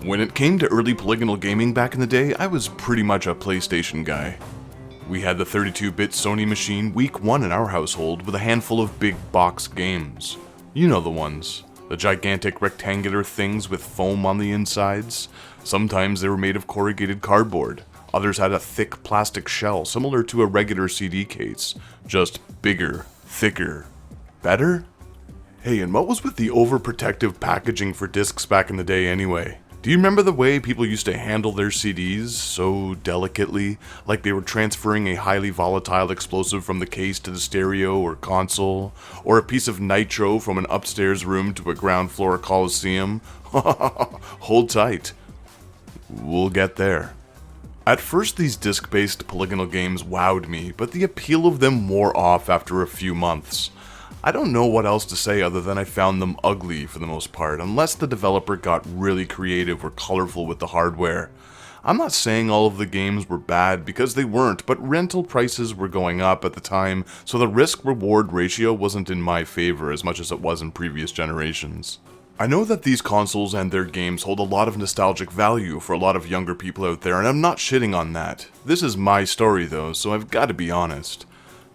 When it came to early polygonal gaming back in the day, I was pretty much a PlayStation guy. We had the 32-bit Sony machine week one in our household with a handful of big box games. You know the ones. The gigantic rectangular things with foam on the insides. Sometimes they were made of corrugated cardboard. Others had a thick plastic shell similar to a regular CD case. Just bigger, thicker, better? Hey, and what was with the overprotective packaging for discs back in the day anyway? Do you remember the way people used to handle their CDs so delicately, like they were transferring a highly volatile explosive from the case to the stereo or console, or a piece of nitro from an upstairs room to a ground floor coliseum? Hold tight. We'll get there. At first, these disc-based polygonal games wowed me, but the appeal of them wore off after a few months. I don't know what else to say other than I found them ugly for the most part, unless the developer got really creative or colorful with the hardware. I'm not saying all of the games were bad, because they weren't, but rental prices were going up at the time, so the risk-reward ratio wasn't in my favor as much as it was in previous generations. I know that these consoles and their games hold a lot of nostalgic value for a lot of younger people out there, and I'm not shitting on that. This is my story though, so I've got to be honest.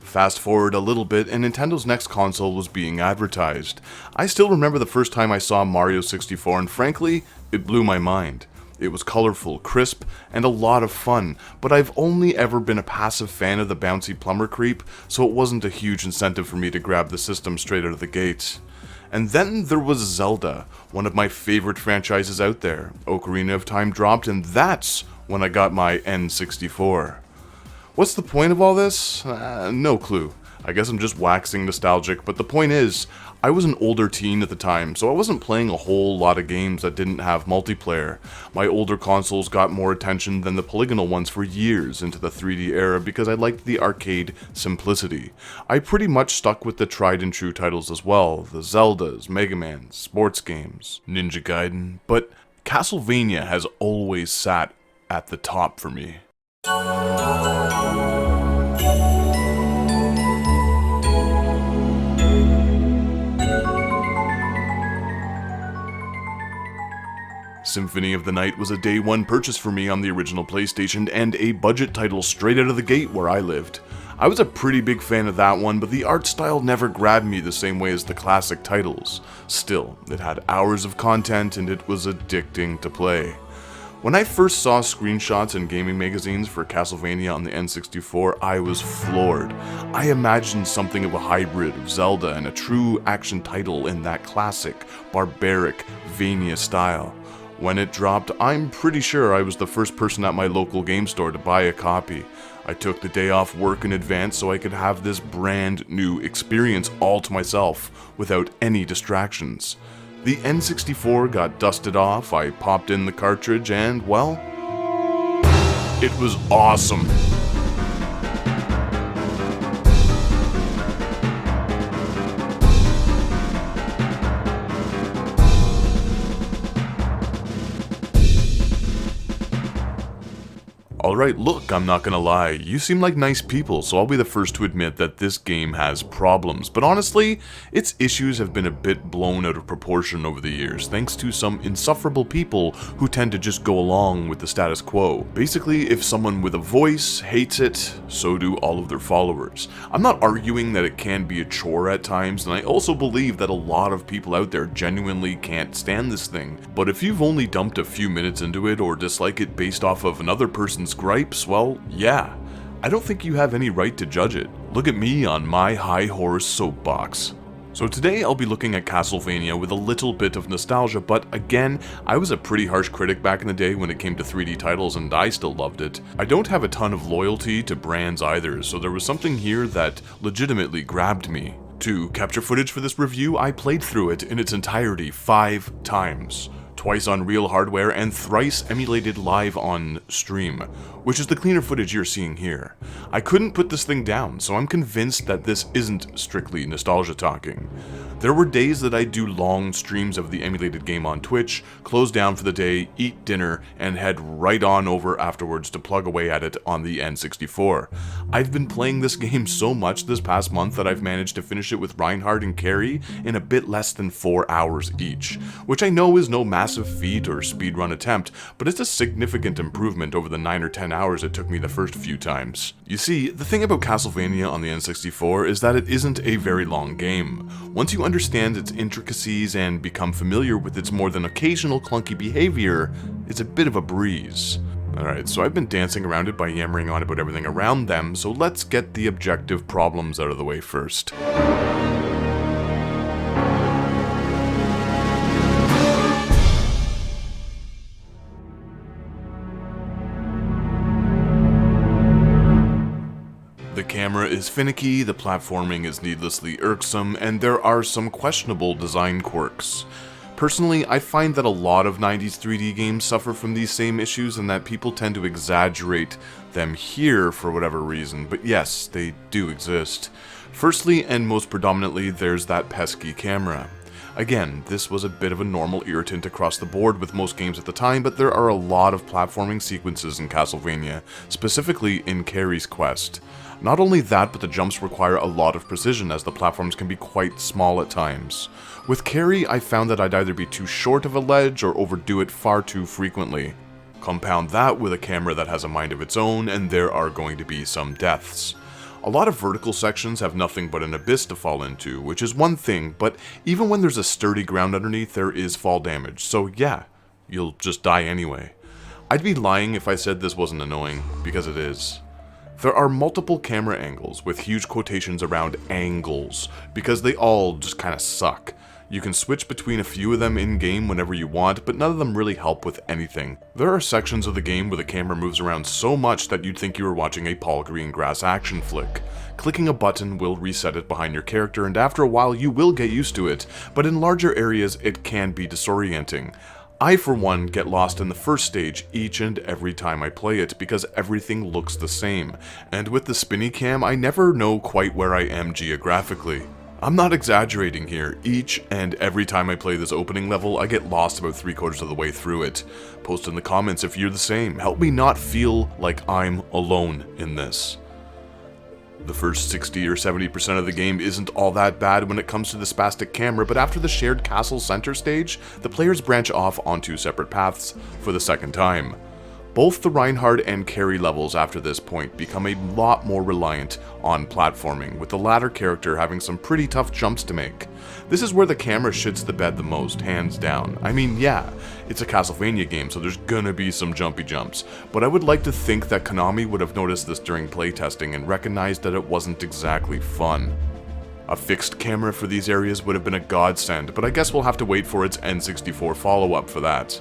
Fast forward a little bit, and Nintendo's next console was being advertised. I still remember the first time I saw Mario 64, and frankly, it blew my mind. It was colorful, crisp, and a lot of fun, but I've only ever been a passive fan of the bouncy plumber creep, so it wasn't a huge incentive for me to grab the system straight out of the gates. And then there was Zelda, one of my favorite franchises out there. Ocarina of Time dropped, and that's when I got my N64. What's the point of all this? No clue. I guess I'm just waxing nostalgic, but the point is, I was an older teen at the time, so I wasn't playing a whole lot of games that didn't have multiplayer. My older consoles got more attention than the polygonal ones for years into the 3D era because I liked the arcade simplicity. I pretty much stuck with the tried and true titles as well, the Zeldas, Mega Man, sports games, Ninja Gaiden, but Castlevania has always sat at the top for me. Symphony of the Night was a day one purchase for me on the original PlayStation and a budget title straight out of the gate where I lived. I was a pretty big fan of that one, but the art style never grabbed me the same way as the classic titles. Still, it had hours of content and it was addicting to play. When I first saw screenshots in gaming magazines for Castlevania on the N64, I was floored. I imagined something of a hybrid of Zelda and a true action title in that classic, barbaric Vania style. When it dropped, I'm pretty sure I was the first person at my local game store to buy a copy. I took the day off work in advance so I could have this brand new experience all to myself, without any distractions. The N64 got dusted off, I popped in the cartridge, and, well, it was awesome. Alright, look, I'm not gonna lie, you seem like nice people, so I'll be the first to admit that this game has problems, but honestly, its issues have been a bit blown out of proportion over the years, thanks to some insufferable people who tend to just go along with the status quo. Basically, if someone with a voice hates it, so do all of their followers. I'm not arguing that it can be a chore at times, and I also believe that a lot of people out there genuinely can't stand this thing, but if you've only dumped a few minutes into it or dislike it based off of another person's gripes, well, yeah. I don't think you have any right to judge it. Look at me on my high horse soapbox. So today I'll be looking at Castlevania with a little bit of nostalgia, but again, I was a pretty harsh critic back in the day when it came to 3D titles and I still loved it. I don't have a ton of loyalty to brands either, so there was something here that legitimately grabbed me. To capture footage for this review, I played through it in its entirety 5 times. Twice on real hardware and thrice emulated live on stream, which is the cleaner footage you're seeing here. I couldn't put this thing down, so I'm convinced that this isn't strictly nostalgia talking. There were days that I'd do long streams of the emulated game on Twitch, close down for the day, eat dinner, and head right on over afterwards to plug away at it on the N64. I've been playing this game so much this past month that I've managed to finish it with Reinhardt and Carrie in a bit less than 4 hours each, which I know is no massive feat or speedrun attempt, but it's a significant improvement over the 9 or 10 hours it took me the first few times. You see, the thing about Castlevania on the N64 is that it isn't a very long game. Once you understand its intricacies and become familiar with its more than occasional clunky behavior, it's a bit of a breeze. Alright, so I've been dancing around it by yammering on about everything around them, so let's get the objective problems out of the way first. The camera is finicky, the platforming is needlessly irksome, and there are some questionable design quirks. Personally, I find that a lot of 90s 3D games suffer from these same issues and that people tend to exaggerate them here for whatever reason, but yes, they do exist. Firstly, and most predominantly, there's that pesky camera. Again, this was a bit of a normal irritant across the board with most games at the time, but there are a lot of platforming sequences in Castlevania, specifically in Carrie's Quest. Not only that, but the jumps require a lot of precision as the platforms can be quite small at times. With Carrie, I found that I'd either be too short of a ledge or overdo it far too frequently. Compound that with a camera that has a mind of its own, and there are going to be some deaths. A lot of vertical sections have nothing but an abyss to fall into, which is one thing, but even when there's a sturdy ground underneath, there is fall damage, so yeah, you'll just die anyway. I'd be lying if I said this wasn't annoying, because it is. There are multiple camera angles, with huge quotations around angles, because they all just kinda suck. You can switch between a few of them in-game whenever you want, but none of them really help with anything. There are sections of the game where the camera moves around so much that you'd think you were watching a Paul Greengrass action flick. Clicking a button will reset it behind your character, and after a while you will get used to it, but in larger areas it can be disorienting. I, for one, get lost in the first stage each and every time I play it because everything looks the same, and with the spinny cam I never know quite where I am geographically. I'm not exaggerating here, each and every time I play this opening level I get lost about 3/4 of the way through it. Post in the comments if you're the same, help me not feel like I'm alone in this. The first 60 or 70% of the game isn't all that bad when it comes to the spastic camera, but after the shared castle center stage, the players branch off onto separate paths for the second time. Both the Reinhard and Carrie levels after this point become a lot more reliant on platforming, with the latter character having some pretty tough jumps to make. This is where the camera shits the bed the most, hands down. I mean, yeah, it's a Castlevania game, so there's gonna be some jumpy jumps, but I would like to think that Konami would have noticed this during playtesting and recognized that it wasn't exactly fun. A fixed camera for these areas would have been a godsend, but I guess we'll have to wait for its N64 follow-up for that.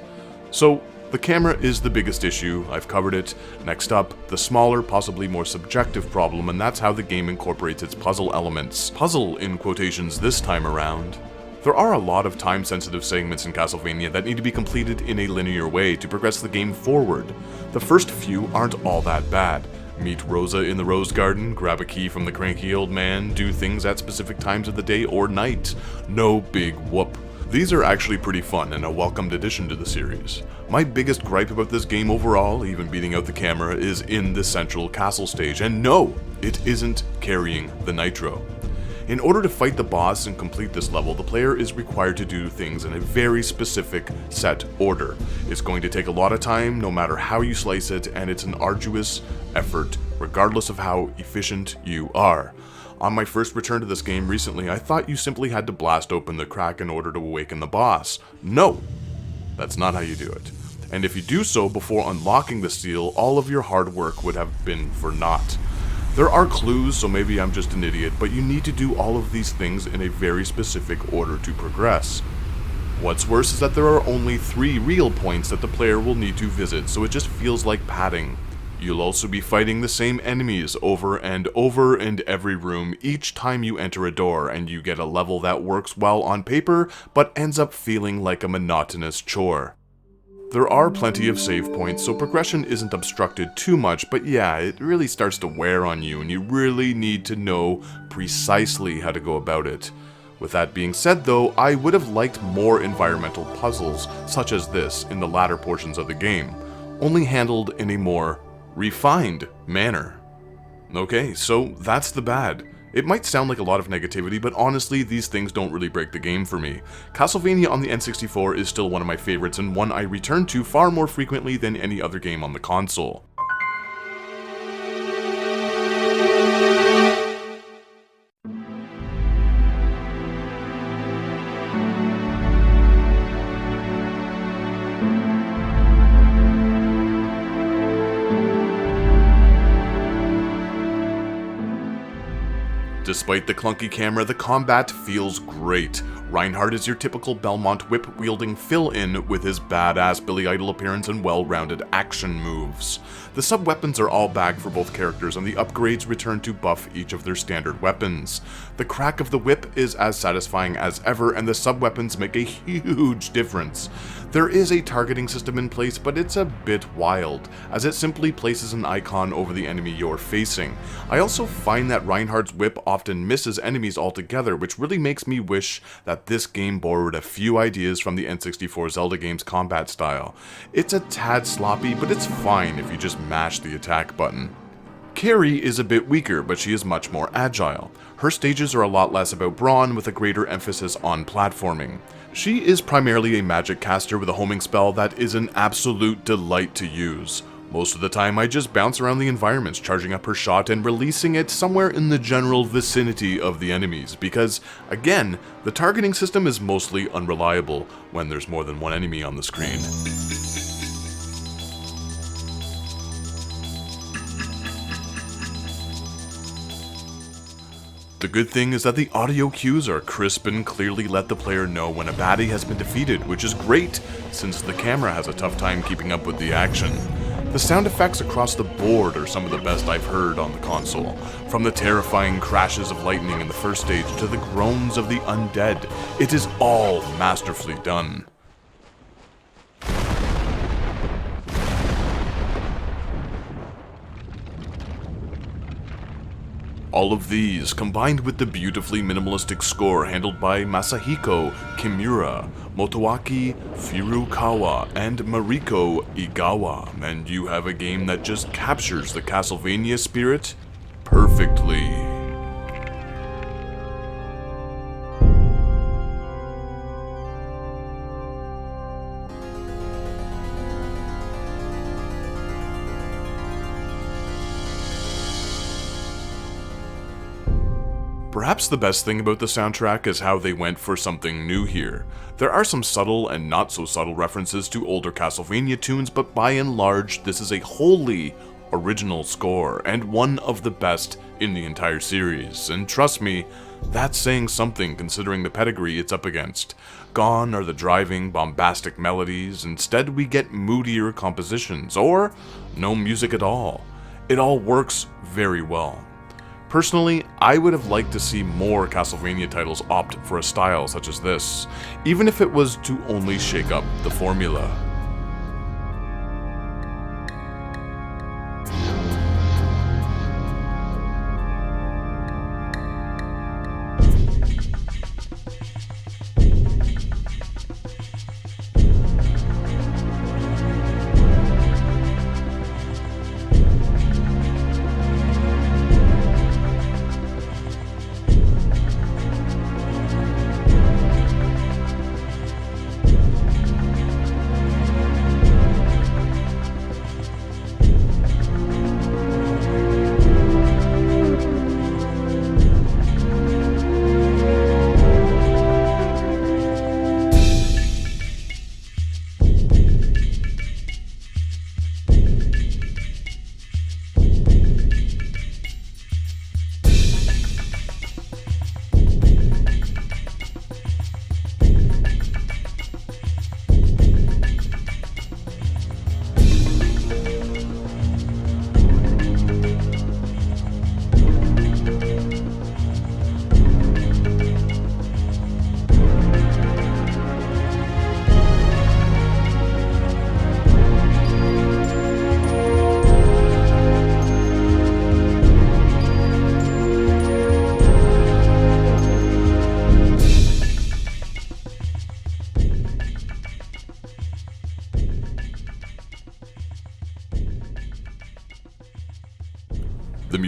So, the camera is the biggest issue, I've covered it. Next up, the smaller, possibly more subjective problem, and that's how the game incorporates its puzzle elements. Puzzle in quotations this time around. There are a lot of time-sensitive segments in Castlevania that need to be completed in a linear way to progress the game forward. The first few aren't all that bad. Meet Rosa in the Rose Garden, grab a key from the cranky old man, do things at specific times of the day or night. No big whoop. These are actually pretty fun and a welcomed addition to the series. My biggest gripe about this game overall, even beating out the camera, is in the central castle stage, and no, it isn't carrying the nitro. In order to fight the boss and complete this level, the player is required to do things in a very specific set order. It's going to take a lot of time, no matter how you slice it, and it's an arduous effort, regardless of how efficient you are. On my first return to this game recently, I thought you simply had to blast open the crack in order to awaken the boss. No! That's not how you do it. And if you do so before unlocking the seal, all of your hard work would have been for naught. There are clues, so maybe I'm just an idiot, but you need to do all of these things in a very specific order to progress. What's worse is that there are only 3 real points that the player will need to visit, so it just feels like padding. You'll also be fighting the same enemies over and over in every room each time you enter a door, and you get a level that works well on paper, but ends up feeling like a monotonous chore. There are plenty of save points, so progression isn't obstructed too much, but yeah, it really starts to wear on you, and you really need to know precisely how to go about it. With that being said though, I would have liked more environmental puzzles, such as this, in the latter portions of the game, only handled in a more refined manner. Okay, so that's the bad. It might sound like a lot of negativity, but honestly, these things don't really break the game for me. Castlevania on the N64 is still one of my favorites and one I return to far more frequently than any other game on the console. Despite the clunky camera, the combat feels great. Reinhardt is your typical Belmont whip-wielding fill-in with his badass Billy Idol appearance and well-rounded action moves. The sub-weapons are all back for both characters, and the upgrades return to buff each of their standard weapons. The crack of the whip is as satisfying as ever, and the sub-weapons make a huge difference. There is a targeting system in place, but it's a bit wild, as it simply places an icon over the enemy you're facing. I also find that Reinhardt's whip often misses enemies altogether, which really makes me wish that this game borrowed a few ideas from the N64 Zelda game's combat style. It's a tad sloppy, but it's fine if you just mash the attack button. Carrie is a bit weaker, but she is much more agile. Her stages are a lot less about brawn, with a greater emphasis on platforming. She is primarily a magic caster with a homing spell that is an absolute delight to use. Most of the time I just bounce around the environments, charging up her shot and releasing it somewhere in the general vicinity of the enemies, because, again, the targeting system is mostly unreliable when there's more than one enemy on the screen. The good thing is that the audio cues are crisp and clearly let the player know when a baddie has been defeated, which is great, since the camera has a tough time keeping up with the action. The sound effects across the board are some of the best I've heard on the console, from the terrifying crashes of lightning in the first stage to the groans of the undead. It is all masterfully done. All of these, combined with the beautifully minimalistic score handled by Masahiko Kimura, Motoaki Furukawa, and Mariko Igawa, and you have a game that just captures the Castlevania spirit perfectly. Perhaps the best thing about the soundtrack is how they went for something new here. There are some subtle and not so subtle references to older Castlevania tunes, but by and large, this is a wholly original score, and one of the best in the entire series. And trust me, that's saying something considering the pedigree it's up against. Gone are the driving, bombastic melodies. Instead, we get moodier compositions, or no music at all. It all works very well. Personally, I would have liked to see more Castlevania titles opt for a style such as this, even if it was to only shake up the formula.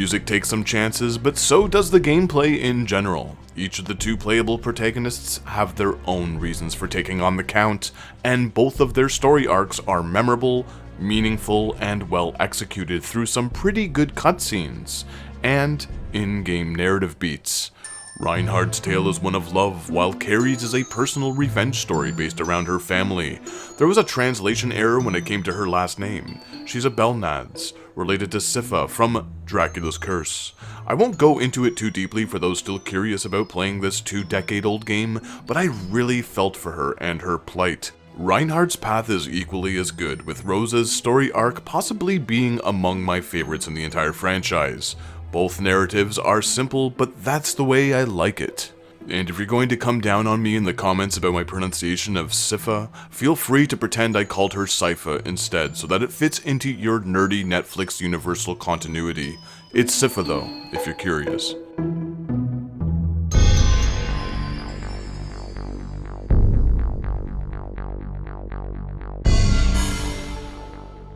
music takes some chances, but so does the gameplay in general. Each of the two playable protagonists have their own reasons for taking on the Count, and both of their story arcs are memorable, meaningful, and well executed through some pretty good cutscenes and in-game narrative beats. Reinhardt's tale is one of love, while Carrie's is a personal revenge story based around her family. There was a translation error when it came to her last name. She's a Belnads, related to Siffa from Dracula's Curse. I won't go into it too deeply for those still curious about playing this 2-decade-old game, but I really felt for her and her plight. Reinhardt's path is equally as good, with Rosa's story arc possibly being among my favorites in the entire franchise. Both narratives are simple, but that's the way I like it. And if you're going to come down on me in the comments about my pronunciation of Siffa, feel free to pretend I called her Sypha instead, so that it fits into your nerdy Netflix universal continuity. It's Siffa though, if you're curious.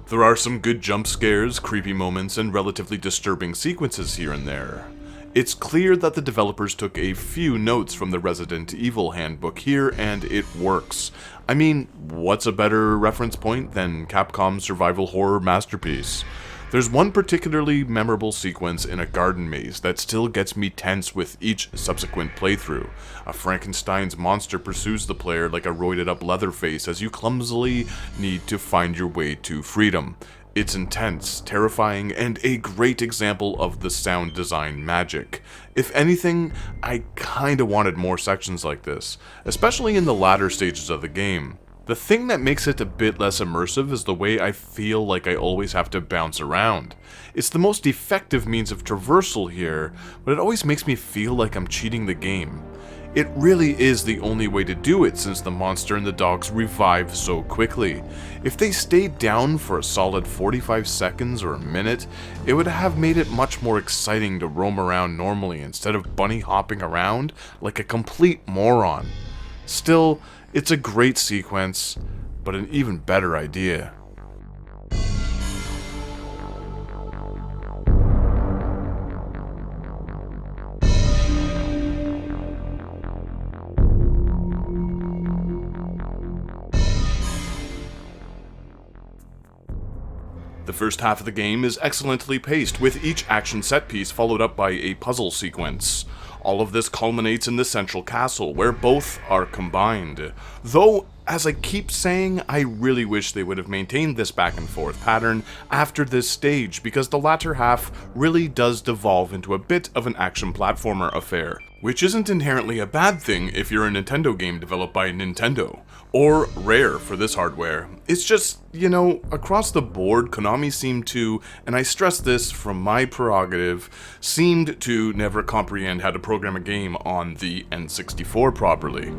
There are some good jump scares, creepy moments, and relatively disturbing sequences here and there. It's clear that the developers took a few notes from the Resident Evil handbook here, and it works. I mean, what's a better reference point than Capcom's survival horror masterpiece? There's one particularly memorable sequence in a garden maze that still gets me tense with each subsequent playthrough. A Frankenstein's monster pursues the player like a roided up Leatherface as you clumsily need to find your way to freedom. It's intense, terrifying, and a great example of the sound design magic. If anything, I kinda wanted more sections like this, especially in the latter stages of the game. The thing that makes it a bit less immersive is the way I feel like I always have to bounce around. It's the most effective means of traversal here, but it always makes me feel like I'm cheating the game. It really is the only way to do it since the monster and the dogs revive so quickly. If they stayed down for a solid 45 seconds or a minute, it would have made it much more exciting to roam around normally instead of bunny hopping around like a complete moron. Still, it's a great sequence, but an even better idea. The first half of the game is excellently paced, with each action set piece followed up by a puzzle sequence. All of this culminates in the central castle, where both are combined. Though, as I keep saying, I really wish they would have maintained this back and forth pattern after this stage, because the latter half really does devolve into a bit of an action platformer affair. Which isn't inherently a bad thing if you're a Nintendo game developed by Nintendo, or Rare for this hardware. It's just, you know, across the board, Konami seemed to, and I stress this from my prerogative, seemed to never comprehend how to program a game on the N64 properly.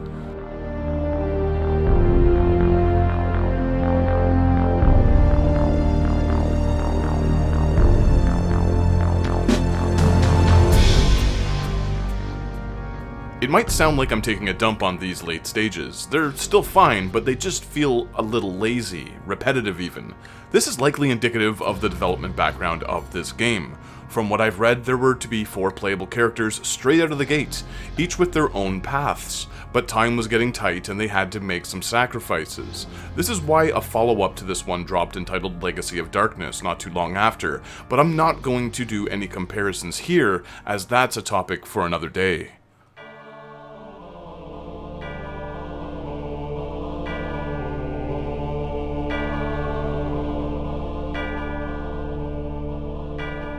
It might sound like I'm taking a dump on these late stages. They're still fine, but they just feel a little lazy, repetitive even. This is likely indicative of the development background of this game. From what I've read, there were to be 4 playable characters straight out of the gate, each with their own paths, but time was getting tight and they had to make some sacrifices. This is why a follow-up to this one dropped entitled Legacy of Darkness not too long after, but I'm not going to do any comparisons here, as that's a topic for another day.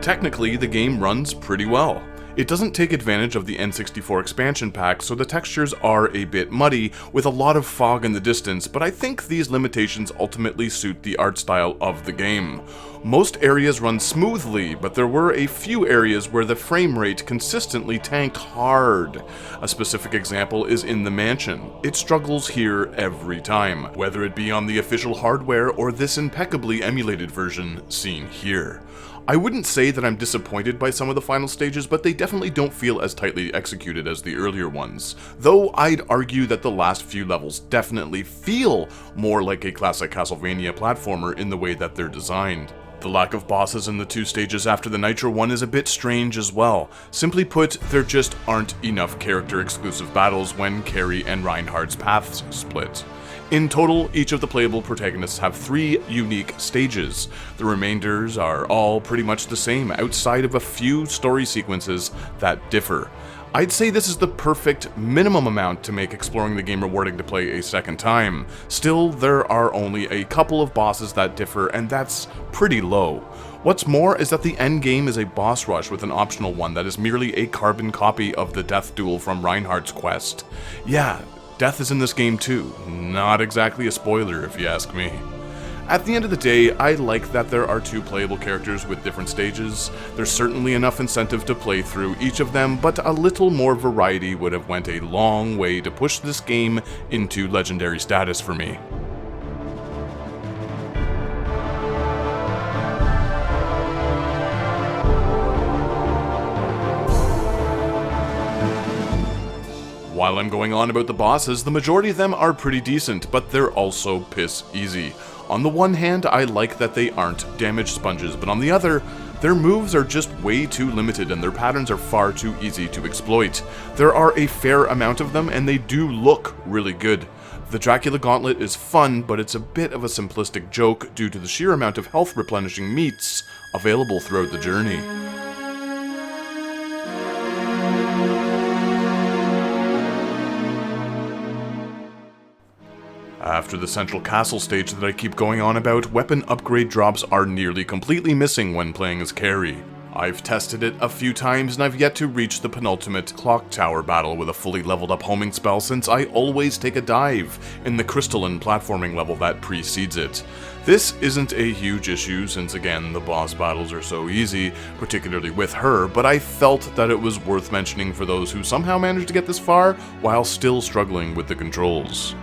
Technically, the game runs pretty well. It doesn't take advantage of the N64 expansion pack, so the textures are a bit muddy, with a lot of fog in the distance, but I think these limitations ultimately suit the art style of the game. Most areas run smoothly, but there were a few areas where the frame rate consistently tanked hard. A specific example is in the mansion. It struggles here every time, whether it be on the official hardware or this impeccably emulated version seen here. I wouldn't say that I'm disappointed by some of the final stages, but they definitely don't feel as tightly executed as the earlier ones. Though I'd argue that the last few levels definitely feel more like a classic Castlevania platformer in the way that they're designed. The lack of bosses in the 2 stages after the Nitro one is a bit strange as well. Simply put, there just aren't enough character-exclusive battles when Carrie and Reinhardt's paths split. In total, each of the playable protagonists have 3 unique stages. The remainders are all pretty much the same, outside of a few story sequences that differ. I'd say this is the perfect minimum amount to make exploring the game rewarding to play a second time. Still, there are only a couple of bosses that differ, and that's pretty low. What's more is that the endgame is a boss rush with an optional one that is merely a carbon copy of the death duel from Reinhardt's quest. Yeah, death is in this game too. Not exactly a spoiler if you ask me. At the end of the day, I like that there are 2 playable characters with different stages. There's certainly enough incentive to play through each of them, but a little more variety would have went a long way to push this game into legendary status for me. While I'm going on about the bosses, the majority of them are pretty decent, but they're also piss easy. On the one hand, I like that they aren't damage sponges, but on the other, their moves are just way too limited and their patterns are far too easy to exploit. There are a fair amount of them and they do look really good. The Dracula Gauntlet is fun, but it's a bit of a simplistic joke due to the sheer amount of health replenishing meats available throughout the journey. After the central castle stage that I keep going on about, weapon upgrade drops are nearly completely missing when playing as Carrie. I've tested it a few times and I've yet to reach the penultimate clock tower battle with a fully leveled up homing spell since I always take a dive in the crystalline platforming level that precedes it. This isn't a huge issue since again the boss battles are so easy, particularly with her, but I felt that it was worth mentioning for those who somehow managed to get this far while still struggling with the controls.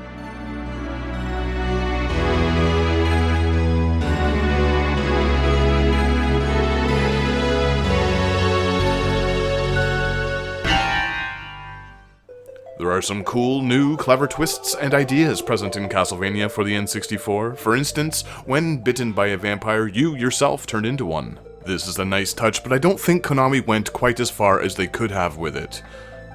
There are some cool, new, clever twists and ideas present in Castlevania for the N64. For instance, when bitten by a vampire, you yourself turned into one. This is a nice touch, but I don't think Konami went quite as far as they could have with it.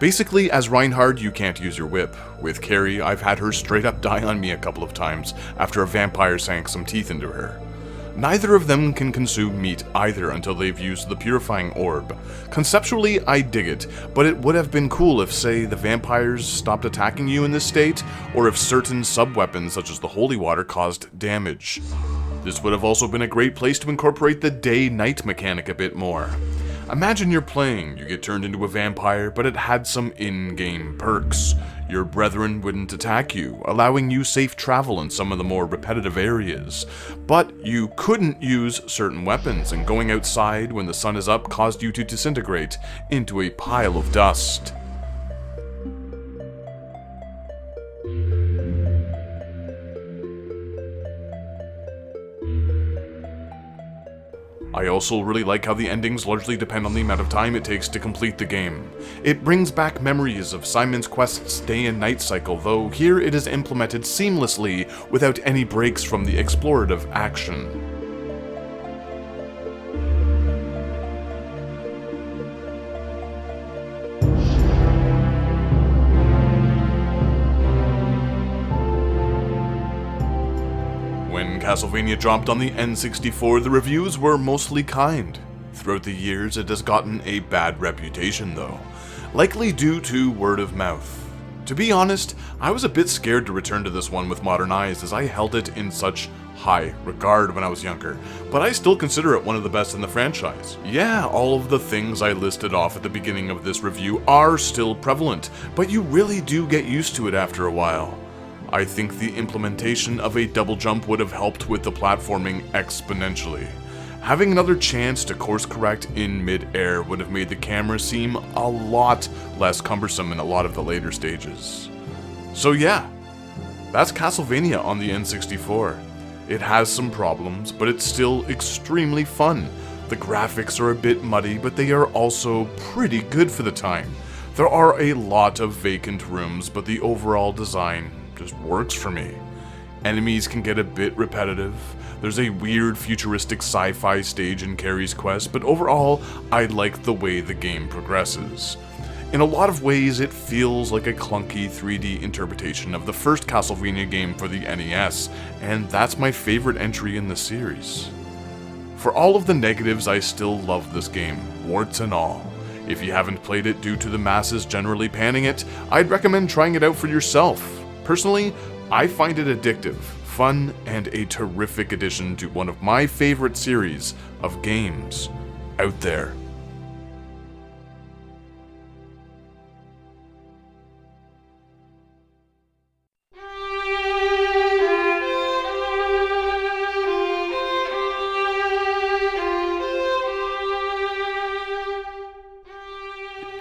Basically, as Reinhardt, you can't use your whip. With Carrie, I've had her straight up die on me a couple of times after a vampire sank some teeth into her. Neither of them can consume meat either until they've used the purifying orb. Conceptually, I dig it, but it would have been cool if, say, the vampires stopped attacking you in this state, or if certain sub-weapons such as the holy water caused damage. This would have also been a great place to incorporate the day-night mechanic a bit more. Imagine you're playing, you get turned into a vampire, but it had some in-game perks. Your brethren wouldn't attack you, allowing you safe travel in some of the more repetitive areas. But you couldn't use certain weapons, and going outside when the sun is up caused you to disintegrate into a pile of dust. I also really like how the endings largely depend on the amount of time it takes to complete the game. It brings back memories of Simon's Quest's day and night cycle, though here it is implemented seamlessly without any breaks from the explorative action. When Castlevania dropped on the N64, the reviews were mostly kind. Throughout the years, it has gotten a bad reputation though, likely due to word of mouth. To be honest, I was a bit scared to return to this one with modern eyes as I held it in such high regard when I was younger, but I still consider it one of the best in the franchise. Yeah, all of the things I listed off at the beginning of this review are still prevalent, but you really do get used to it after a while. I think the implementation of a double jump would have helped with the platforming exponentially. Having another chance to course correct in mid-air would have made the camera seem a lot less cumbersome in a lot of the later stages. So yeah, that's Castlevania on the N64. It has some problems, but it's still extremely fun. The graphics are a bit muddy, but they are also pretty good for the time. There are a lot of vacant rooms, but the overall design just works for me. Enemies can get a bit repetitive. There's a weird futuristic sci-fi stage in Carrie's quest, but overall, I like the way the game progresses. In a lot of ways, it feels like a clunky 3D interpretation of the first Castlevania game for the NES, and that's my favorite entry in the series. For all of the negatives, I still love this game, warts and all. If you haven't played it due to the masses generally panning it, I'd recommend trying it out for yourself. Personally, I find it addictive, fun, and a terrific addition to one of my favorite series of games out there.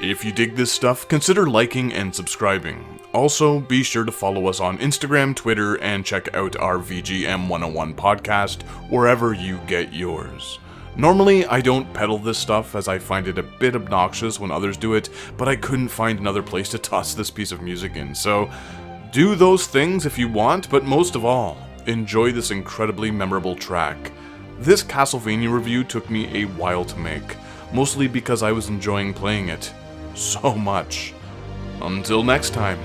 If you dig this stuff, consider liking and subscribing. Also, be sure to follow us on Instagram, Twitter, and check out our VGM 101 podcast wherever you get yours. Normally, I don't peddle this stuff as I find it a bit obnoxious when others do it, but I couldn't find another place to toss this piece of music in, so do those things if you want, but most of all, enjoy this incredibly memorable track. This Castlevania review took me a while to make, mostly because I was enjoying playing it so much. Until next time.